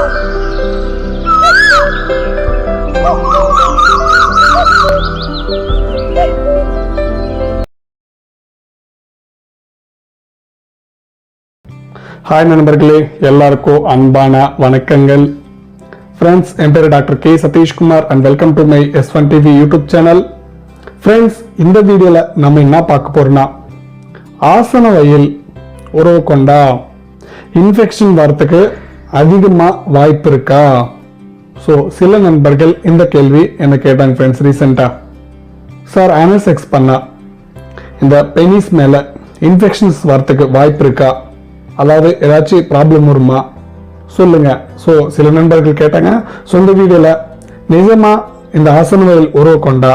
Hi நண்பர்களே, எல்லாருக்கும் அன்பான வணக்கங்கள். ஃப்ரெண்ட்ஸ், என் பேர் doctor K Satishkumar and welcome to my S1 TV YouTube channel. Friends, இந்த வீடியோவில் நம்ம என்ன பார்க்க போறோம்னா, ஆசன வயல் உறவு கொண்டா இன்ஃபெக்ஷன் வரத்துக்கு அதிகமாக வாய்ப்பு இருக்கா? ஸோ சில நண்பர்கள் இந்த கேள்வி என்ன கேட்டாங்க ஃப்ரெண்ட்ஸ் ரீசெண்டாக. சார், ஆனல் செக்ஸ் பண்ணா இந்த பெனிஸ் மேலே இன்ஃபெக்ஷன்ஸ் வரத்துக்கு வாய்ப்பு இருக்கா? அதாவது ஏதாச்சும் ப்ராப்ளம் வருமா சொல்லுங்க. ஸோ சில நண்பர்கள் கேட்டாங்க. ஸோ இந்த வீடியோவில் நிஜமாக இந்த ஆசன வயல் உறவு கொண்டா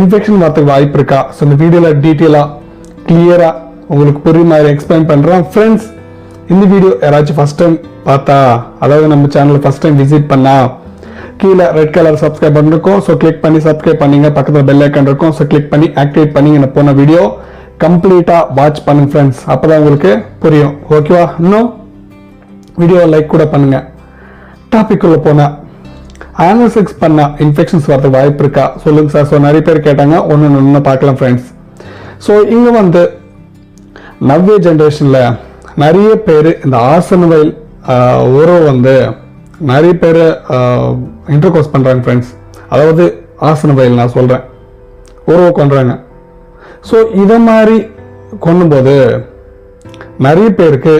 இன்ஃபெக்ஷன் வரத்துக்கு வாய்ப்பு இருக்கா? ஸோ இந்த வீடியோவில் டீட்டெயிலாக கிளியராக உங்களுக்கு புரியுற மாதிரி எக்ஸ்பிளைன் பண்ணுறேன். ஃப்ரெண்ட்ஸ், இந்த வீடியோ யாராச்சும் ஃபர்ஸ்ட் டைம் பார்த்தா, அதாவது நம்ம சேனலை ஃபர்ஸ்ட் டைம் விசிட் பண்ணா, கீழே ரெட் கலர் சப்ஸ்கிரைப் பட்டன் இருக்கும். ஸோ கிளிக் பண்ணி சப்ஸ்கிரைப் பண்ணீங்க. பக்கத்தில் பெல் ஐக்கான் இருக்கும். ஸோ கிளிக் பண்ணி ஆக்டிவேட் பண்ணி என்ன போன வீடியோ கம்ப்ளீட்டா வாட்ச் பண்ணுங்க ஃப்ரெண்ட்ஸ். அப்பதான் உங்களுக்கு புரியும். ஓகேவா? இன்னும் வீடியோ லைக் கூட பண்ணுங்க. டாபிக் உள்ள போனா, ஆனல் செக்ஸ் பண்ணா இன்ஃபெக்ஷன்ஸ் வரதுக்கு வாய்ப்பு இருக்கா சொல்லுங்க சார். ஸோ நிறைய பேர் கேட்டாங்க. ஒன்று பார்க்கலாம் ஃப்ரெண்ட்ஸ். ஸோ இங்க வந்து நவ்ய ஜென்ரேஷன்ல நிறைய பேர் இந்த ஆசன வயல் உறவு வந்து நிறைய பேர் இன்டர்கோர்ஸ் பண்றாங்க ஃப்ரெண்ட்ஸ். அதாவது ஆசன வயல் நான் சொல்றேன் உறவு கொண்டுறாங்க. ஸோ இதை மாதிரி கொண்டும்போது நிறைய பேருக்கு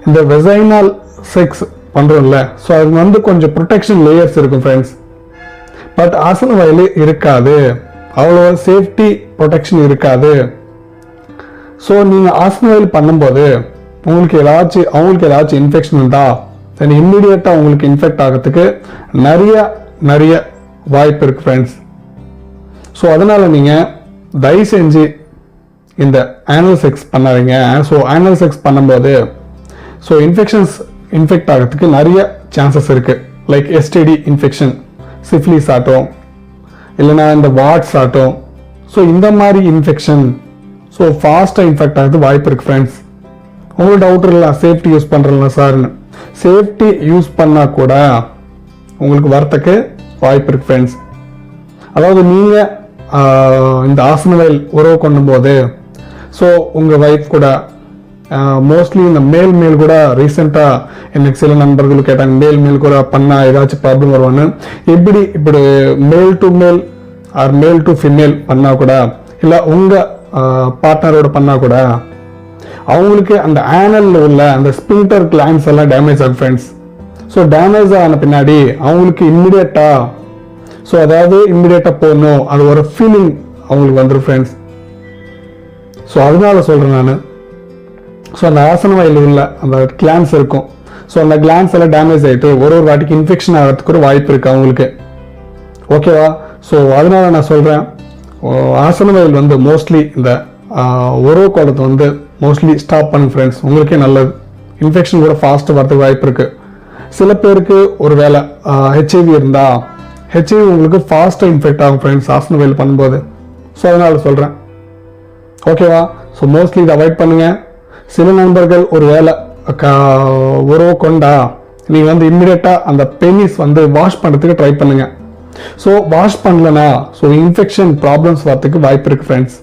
இந்த வெசைனல் செக்ஸ் பண்ணுறோம்ல, ஸோ அது வந்து கொஞ்சம் ப்ரொடெக்ஷன் லேயர்ஸ் இருக்கும் ஃப்ரெண்ட்ஸ். பட் ஆசன வயல் இருக்காது, அவ்வளோ சேஃப்டி ப்ரொடெக்ஷன் இருக்காது. ஸோ நீங்கள் ஆசன வயல் பண்ணும்போது அவங்களுக்கு ஏதாச்சும் இன்ஃபெக்ஷன் இருந்தால் தென் இம்மிடியட்டாக உங்களுக்கு இன்ஃபெக்ட் ஆகிறதுக்கு நிறைய வாய்ப்பு இருக்கு ஃப்ரெண்ட்ஸ். ஸோ அதனால நீங்கள் தயவு செஞ்சு இந்த ஆனல் செக்ஸ் பண்ணாதீங்க. ஸோ ஆனல் செக்ஸ் பண்ணும்போது ஸோ இன்ஃபெக்ட் ஆகிறதுக்கு நிறைய சான்சஸ் இருக்கு. லைக் STD இன்ஃபெக்ஷன், சிஃபிலிஸ் ஆட்டும், இல்லைனா இந்த வாட்ஸ் ஆட்டும். ஸோ இந்த மாதிரி இன்ஃபெக்ஷன் ஸோ ஃபாஸ்ட்டாக இன்ஃபெக்ட் ஆகிறது வாய்ப்பு இருக்கு ஃப்ரெண்ட்ஸ். உங்களுக்கு டவுட் இல்லை, சேஃப்டி யூஸ் பண்ணுறல சார்னு. சேஃப்டி யூஸ் பண்ணால் கூட உங்களுக்கு வரத்துக்கு வாய்ப்பு இருக்கு ஃப்ரெண்ட்ஸ். அதாவது நீங்கள் இந்த ஆசன வயல் உறவு கொண்டும் போது ஸோ உங்கள் ஒய்ஃப் கூட மோஸ்ட்லி இந்த மேல் கூட ரீசெண்டாக எனக்கு சில நண்பர்கள் கேட்டாங்க, மேல் கூட பண்ணால் ஏதாச்சும் ப்ராப்ளம் வருவான்னு. இப்படி மேல் டு மேல் ஆர் மேல் டு ஃபீமேல் பண்ணால் கூட, இல்லை உங்கள் பார்ட்னரோட பண்ணால் கூட அவங்களுக்கு அந்த ஆனலில் உள்ள அந்த ஸ்பின்டர் கிளான்ஸ் எல்லாம் டேமேஜ் ஆகும் ஃப்ரெண்ட்ஸ். ஸோ டேமேஜ் ஆன பின்னாடி அவங்களுக்கு இம்மிடியேட்டா போகணும், அது ஒரு ஃபீலிங் அவங்களுக்கு வந்துடும் ஃப்ரெண்ட்ஸ். ஸோ அதனால சொல்றேன் நான். ஸோ அந்த ஆசன வயலில் உள்ள அந்த கிளான்ஸ் இருக்கும். ஸோ அந்த கிளான்ஸ் எல்லாம் டேமேஜ் ஆகிட்டு ஒரு வாட்டிக்கு இன்ஃபெக்ஷன் ஆகிறதுக்கு ஒரு வாய்ப்பு இருக்கு அவங்களுக்கு. ஓகேவா? ஸோ அதனால நான் சொல்றேன், ஆசன வயல் வந்து மோஸ்ட்லி இந்த உறவு கோலத்தை வந்து மோஸ்ட்லி ஸ்டாப் பண்ணுங்க ஃப்ரெண்ட்ஸ். உங்களுக்கே நல்லது. இன்ஃபெக்ஷன் கூட ஃபாஸ்ட்டாக வரதுக்கு வாய்ப்பு இருக்கு. சில பேருக்கு ஒரு வேளை HIV இருந்தா HIV உங்களுக்கு ஃபாஸ்ட்டாக இன்ஃபெக்ட் ஆகும் ஃப்ரெண்ட்ஸ் ஆசன வயல் பண்ணும்போது. ஸோ அதனால சொல்கிறேன். ஓகேவா? ஸோ மோஸ்ட்லி இதை அவாய்ட் பண்ணுங்க. சில நண்பர்கள் ஒரு வேளை உறவு கொண்டா நீங்கள் வந்து இம்மிடியட்டாக அந்த பெனிஸ் வந்து வாஷ் பண்ணுறதுக்கு ட்ரை பண்ணுங்க. ஸோ வாஷ் பண்ணலனா ஸோ இன்ஃபெக்ஷன் ப்ராப்ளம்ஸ் வரத்துக்கு வாய்ப்பு இருக்கு ஃப்ரெண்ட்ஸ்.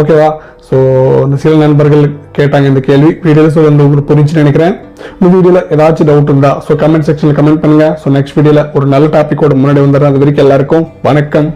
ஓகேவா? ஸோ இந்த சில நண்பர்கள் கேட்டாங்க இந்த கேள்வி. வீடியோவில் ஸோ உங்களுக்கு புரிஞ்சுன்னு நினைக்கிறேன். இந்த வீடியோவில் ஏதாச்சும் டவுட் இருந்தா ஸோ கமெண்ட் செக்ஷனில் கமெண்ட் பண்ணுங்க. ஸோ நெக்ஸ்ட் வீடியோவில் ஒரு நல்ல டாபிக்கோட முன்னாடி வந்துடுறேன். அது வரைக்கும் எல்லாருக்கும் வணக்கம்.